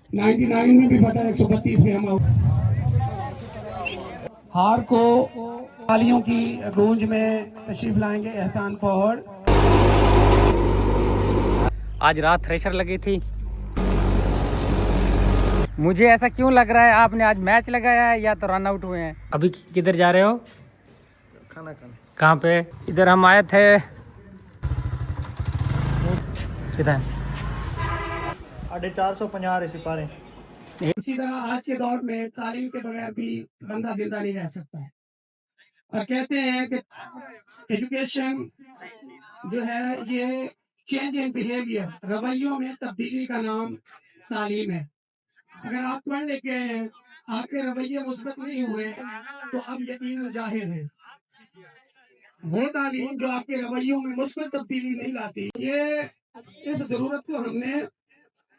99 में भी पता है, 132 में हम हार को तालियों की गूंज में तशरीफ लाएंगे एहसान पौड़। आज रात थ्रेशर लगी थी। मुझे ऐसा क्यों लग रहा है आपने आज मैच लगाया है या तो रन आउट हुए हैं। अभी किधर जा रहे हो? खाना खाने। कहाँ पे? इधर हम आए थे। किधर? 450 सिपारे। इसी तरह आज के दौर में तालीम के बगैर भी बंदा जिंदा नहीं रह सकता है। और कहते हैं कि एजुकेशन जो है ये चेंज इन बिहेवियर, रवैयों में तब्दीली का नाम तालीम है। अगर आप पढ़ लिख गए हैं, आपके रवैये मुस्बत नहीं हुए, तो अब यकीन जाहिर है वो तालीम जो आपके रवैयों में मुस्बत तब्दीली नहीं लाती, ये इस जरूरत को हमने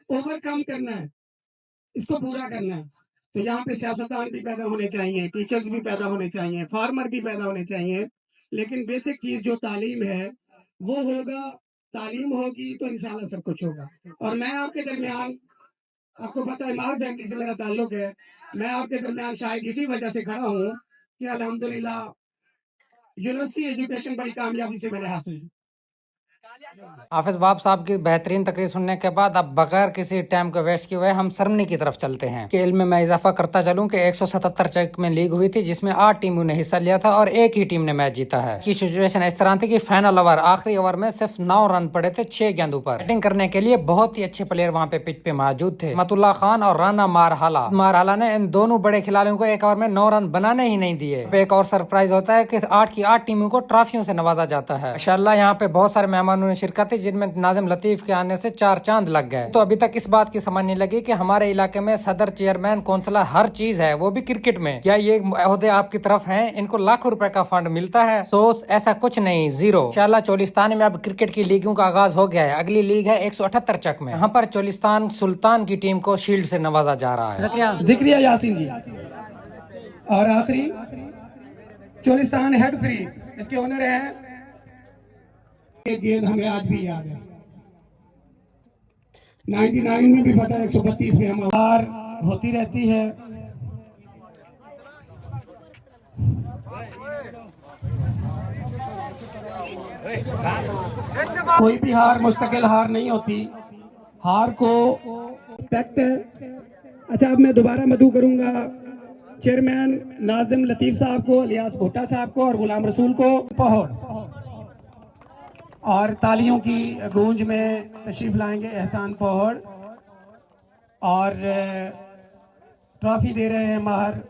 ओवरकम करना है, इसको पूरा करना है। तो यहाँ पे सियासतदान भी पैदा होने चाहिए, टीचर्स भी पैदा होने चाहिए, फार्मर भी पैदा होने चाहिए, लेकिन बेसिक चीज जो तालीम है वो होगा। तालीम होगी तो इंशाल्लाह सब कुछ होगा। और मैं आपके दरमियान, आपको पता है मार फैमिली से मेरा ताल्लुक है, मैं आपके दरमियान शायद इसी वजह से खड़ा हूँ कि अल्हम्दुलिल्लाह यूनिवर्सिटी एजुकेशन बड़ी कामयाबी से मैंने हासिल की। हाफिज बाब साहब की बेहतरीन तकरीर सुनने के बाद अब बगैर किसी टाइम को वेस्ट किए हुए हम सरमनी की तरफ चलते हैं। कि इल्म में मैं इजाफा करता चलूं कि 177 चेक में लीग हुई थी जिसमें 8 टीमों ने हिस्सा लिया था और एक ही टीम ने मैच जीता है। की सिचुएशन इस तरह थी कि फाइनल ओवर आखिरी ओवर में सिर्फ 9 रन पड़े थे 6 गेंदों पर। बैटिंग करने के लिए बहुत ही अच्छे प्लेयर वहाँ पे पिच पे मौजूद थे, मतुल्ला खान और राना मारहाला ने इन दोनों बड़े खिलाड़ियों को एक ओवर में 9 रन बनाने ही नहीं दिए। एक और सरप्राइज होता है कि 8 की 8 टीमों को ट्रॉफियों से नवाजा जाता है। माशाल्लाह यहाँ पे बहुत सारे मेहमानों ने शिरकत की जिनमें नाजिम लतीफ के आने से 4 चांद लग गए। तो अभी तक इस बात की समझ नहीं लगी कि हमारे इलाके में सदर, चेयरमैन, कौंसलर हर चीज है, वो भी क्रिकेट में। क्या ये ओहदे आपकी तरफ हैं? इनको लाखों रुपए का फंड मिलता है? सोच ऐसा कुछ नहीं, जीरो। इंशाल्लाह चोलिस्तान में अब क्रिकेट की लीगों का आगाज हो गया है। अगली लीग है 178 चक में। यहाँ पर चोलिस्तान सुल्तान की टीम को शील्ड से नवाजा जा रहा है। जिक्रिया यासीन जी। और आखिरी चोलिस्तान हेड फ्री, इसके ओनर है। एक गेंद हमें आज भी याद है, 99 में भी पता है, 132 में हम हार होती रहती है। कोई भी हार मुस्तकिल हार नहीं होती, हार को फैक्ट है। अच्छा, अब मैं दोबारा मदू करूंगा चेयरमैन नाजिम लतीफ साहब को, इलियास भुट्टा साहब को और गुलाम रसूल को पहुंच, और तालियों की गूंज में तशरीफ लाएंगे एहसान पौड़। और ट्रॉफी दे रहे हैं माहर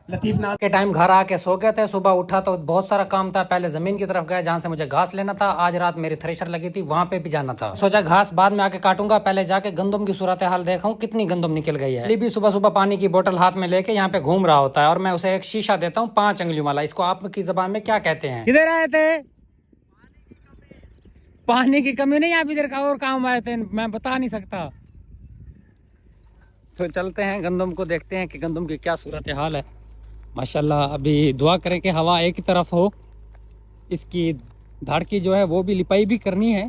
लतीफ नाज के टाइम घर आके सो गए थे। सुबह उठा तो बहुत सारा काम था। पहले जमीन की तरफ गया जहाँ से मुझे घास लेना था। आज रात मेरी थ्रेशर लगी थी, वहाँ पे भी जाना था। सोचा घास बाद में आके काटूंगा, पहले जाके गंदम की सूरत हाल देखा हूँ कितनी गंदम निकल गई है। अली भी सुबह सुबह पानी की बोतल हाथ में लेके यहाँ पे घूम रहा होता है और मैं उसे एक शीशा देता हूँ 5 अंगुलियों वाला। इसको आपकी जबान में क्या कहते हैं? किधर आए थे? पानी की कमी नहीं, आप इधर का और काम आए थे, मैं बता नहीं सकता। तो चलते हैं गंदम को देखते हैं कि गंदम की क्या सूरत हाल है। माशाल्लाह अभी दुआ करें कि हवा एक ही तरफ हो। इसकी धाड़की जो है वो भी लिपाई भी करनी है।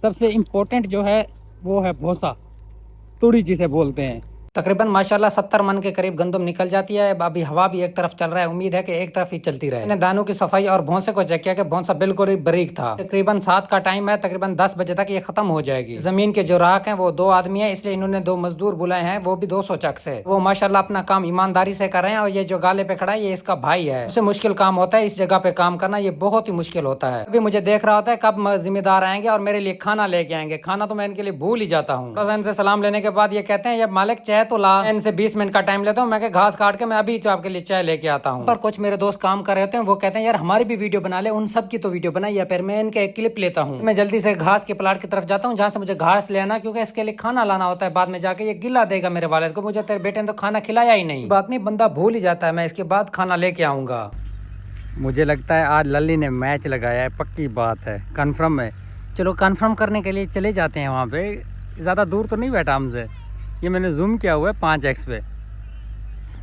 सबसे इम्पोर्टेंट जो है वो है भूसा, तूड़ी जिसे बोलते हैं। तकरीबन माशाल्लाह 70 मन के करीब गंदम निकल जाती है। अभी हवा भी एक तरफ चल रहा है, उम्मीद है कि एक तरफ ही चलती रहे। मैंने दानों की सफाई और भौंसे को चेक किया कि भौंसा बिल्कुल ही बारीक था। तकरीबन 7 का टाइम है, तकरीबन 10 बजे तक ये खत्म हो जाएगी। जमीन के जो राख हैं वो 2 आदमी है, इसलिए इन्होंने 2 मजदूर बुलाए हैं, वो भी 200 चक से। वो माशाल्लाह अपना काम ईमानदारी से कर रहे हैं। और ये जो गाले पे खड़ा है ये इसका भाई है। सबसे मुश्किल काम होता है इस जगह पे काम करना, ये बहुत ही मुश्किल होता है। अभी मुझे देख रहा होता है कब जिम्मेदार आएंगे और मेरे लिए खाना लेके आएंगे। खाना तो मैं इनके लिए भूल ही जाता हूँ। बस इनसे सलाम लेने के बाद ये कहते हैं ये मालिक चाय तो ला। इनसे 20 मिनट का टाइम लेता हूँ मैं, घास काट के मैं अभी तो आपके लिए चाय लेके आता हूँ। पर कुछ मेरे दोस्त काम कर रहे होते हैं, वो कहते हैं यार हमारी भी वीडियो बना ले। उन सब की तो वीडियो बनाई है, फिर मैं इनका एक क्लिप लेता हूँ। मैं जल्दी से घास के प्लाट की तरफ जाता हूँ जहाँ से मुझे घास लेना, क्योंकि इसके लिए खाना लाना होता है। बाद में जाके ये गिला देगा मेरे वालिद को, मुझे तेरे बेटे ने तो खाना खिलाया ही नहीं। बात नहीं, बंदा भूल ही जाता है। मैं इसके बाद खाना लेके आऊंगा। मुझे लगता है आज लल्ली ने मैच लगाया है, पक्की बात है, कन्फर्म है। चलो कन्फर्म करने के लिए चले जाते हैं वहाँ पे। ज़्यादा दूर तो नहीं बैठा हमसे, ये मैंने जूम किया हुआ है 5x पे।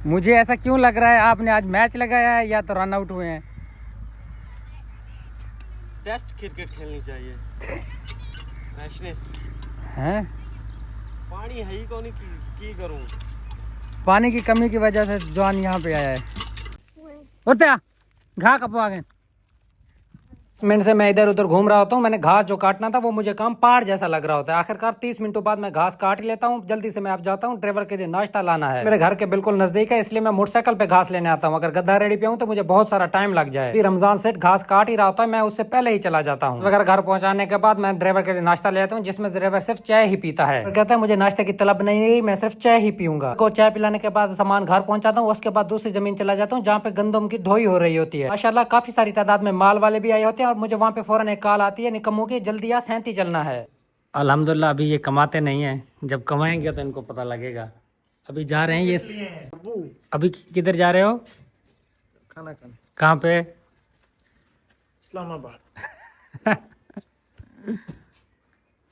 मुझे ऐसा क्यों लग रहा है आपने आज मैच लगाया है या तो रन आउट हुए हैं? टेस्ट क्रिकेट खेलनी चाहिए। फ्रेशनेस हैं? पानी है ही कौन की करूं। पानी की कमी की वजह से जवान यहाँ पे आया है। उठते घा कब आ गए मिनट से मैं इधर उधर घूम रहा होता हूँ। मैंने घास जो काटना था वो मुझे काम पहाड़ जैसा लग रहा होता है। आखिरकार 30 मिनटों बाद मैं घास काट लेता हूँ। जल्दी से मैं अब जाता हूँ, ड्राइवर के लिए नाश्ता लाना है। मेरे घर के बिल्कुल नजदीक है, इसलिए मैं मोटरसाइकिल पे घास लेने आता हूँ। अगर गद्दा रेडी पे हूँ तो मुझे बहुत सारा टाइम लग जाए। फिर रमजान सेठ घास काट ही रहा होता है, मैं उससे पहले ही चला जाता हूँ। अगर घर पहुंचाने के बाद मैं ड्राइवर के लिए नाश्ता ले आता हूँ, जिसमें ड्राइवर सिर्फ चाय ही पीता है। कहता है मुझे नाश्ते की तलब नहीं रही, मैं सिर्फ चाय ही पीऊंगा। को चाय पिलाने के बाद सामान घर पहुंचाता हूँ। उसके बाद दूसरी जमीन चला जाता हूँ जहाँ पे गंदम की ढोई हो रही होती है। माशाल्लाह काफी सारी तादाद में माल वाले भी आए होते हैं और मुझे वहाँ पे फौरन एक कॉल आती है, निकम्मों की जल्दी आ, सैंती चलना है। अल्हम्दुलिल्लाह अभी ये कमाते नहीं है, जब कमाएंगे तो इनको पता लगेगा। अभी जा रहे हैं ये। अभी किधर जा रहे हो? खाना खाने। कहाँ पे? इस्लामाबाद।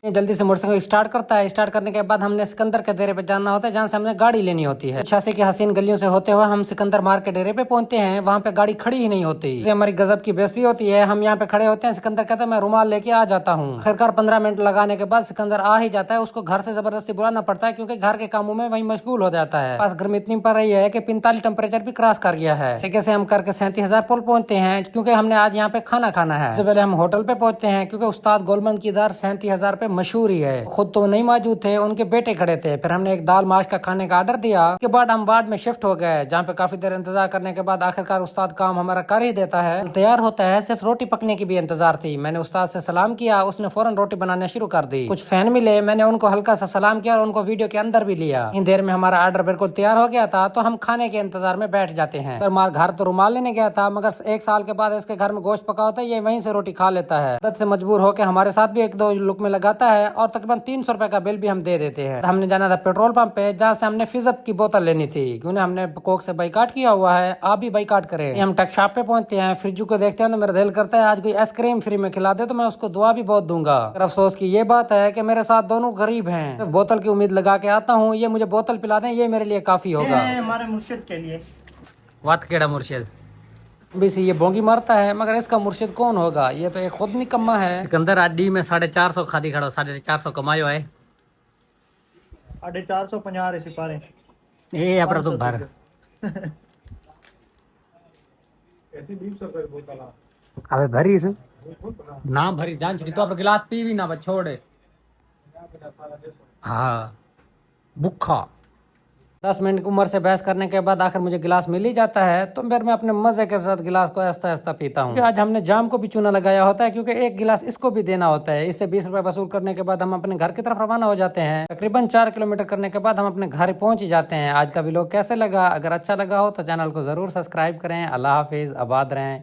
जल्दी से मोटरसाइकिल स्टार्ट करता है। स्टार्ट करने के बाद हमने सिकंदर के डेरे पे जाना होता है, जहाँ से हमने गाड़ी लेनी होती है। 86 की हसीन गलियों से होते हुए हम सिकंदर मार्ग के डेरे पे पहुंचते हैं। वहाँ पे गाड़ी खड़ी ही नहीं होती, इससे हमारी गजब की बेइज्जती होती है। हम यहाँ पे खड़े होते हैं, सिकंदर कहता है मैं रुमाल लेके आ जाता हूँ। आखिरकार 15 मिनट लगाने के बाद सिकंदर आ ही जाता है। उसको घर से जबरदस्ती बुलाना पड़ता है, क्योंकि घर के कामों में वही मशगूल हो जाता है। पास गर्मी इतनी पड़ रही है कि 45 टेम्परेचर भी क्रॉस कर गया है। इसी कैसे हम करके 37,000 पुल पहुंचते हैं, क्योंकि हमने आज यहाँ पे खाना खाना है। सबसे पहले हम होटल पे पहुंचते हैं, क्योंकि उस्ताद गोलमन की दार 37,000 पे मशहूर ही है। खुद तो नहीं मौजूद थे, उनके बेटे खड़े थे। फिर हमने एक दाल माश का खाने का ऑर्डर दिया। उसके बाद हम वार्ड में शिफ्ट हो गए, जहाँ पे काफी देर इंतजार करने के बाद आखिरकार उस्ताद काम हमारा कर ही देता है, तैयार होता है। सिर्फ रोटी पकने की भी इंतजार थी। मैंने उस्ताद से सलाम किया, उसने फौरन रोटी बनाने शुरू कर दी। कुछ फैन मिले, मैंने उनको हल्का सा सलाम किया और उनको वीडियो के अंदर भी लिया। इन देर में हमारा ऑर्डर बिल्कुल तैयार हो गया था, तो हम खाने के इंतजार में बैठ जाते हैं। तो घर तो रुमाल लेने गया था, मगर 1 साल के बाद इसके घर में गोश्त पका होता है, ये वहीं से रोटी खा लेता है। आदत से मजबूर होकर हमारे साथ भी 1-2 लुक में लगाता है और तकरीबन 300 रुपए का बिल भी हम दे देते हैं। हमने जाना था पेट्रोल पंप पे, जहाँ से हमने फिजअप की बोतल लेनी थी, क्योंकि हमने कोक से बाइकाट किया हुआ है। आप भी बाइकाट करें। हम टक शॉप पे पहुंचते हैं, फ्रिज को देखते हैं तो मेरा दिल करता है आज कोई आइसक्रीम फ्री में खिला दे तो मैं उसको दुआ भी बहुत दूंगा। अफसोस की ये बात है कि मेरे साथ दोनों गरीब हैं। बोतल की उम्मीद लगा के आता हूँ, ये मुझे बोतल पिला दें, ये मेरे लिए काफी होगा। हमारे मुर्शिद के लिए। वात केड़ा मुर्शिद भी से ये बोंगी मारता है, मगर इसका मुर्शिद कौन होगा? ये तो एक खुद निकम्मा है। सिकंदर आज डी में 450 खादी खड़ो, 450 कमायो है। 450 सिपारे ये अपना तो भर अबे भरी से ना भरी जान छुटी तो अब गिलास पी भी ना बस छोड़े। हाँ भूखा 10 मिनट की उम्र से बहस करने के बाद आखिर मुझे गिलास मिल ही जाता है, तो फिर मैं अपने मजे के साथ गिलास को आहिस्ता आहिस्ता पीता हूँ। आज हमने जाम को भी चूना लगाया होता है, क्योंकि एक गिलास इसको भी देना होता है। इससे 20 रुपए वसूल करने के बाद हम अपने घर की तरफ रवाना हो जाते हैं। तकरीबन 4 किलोमीटर करने के बाद हम अपने घर पहुंच ही जाते हैं। आज का व्लॉग कैसे लगा? अगर अच्छा लगा हो तो चैनल को जरूर सब्सक्राइब करें। अल्लाह हाफिज, आबाद रहें।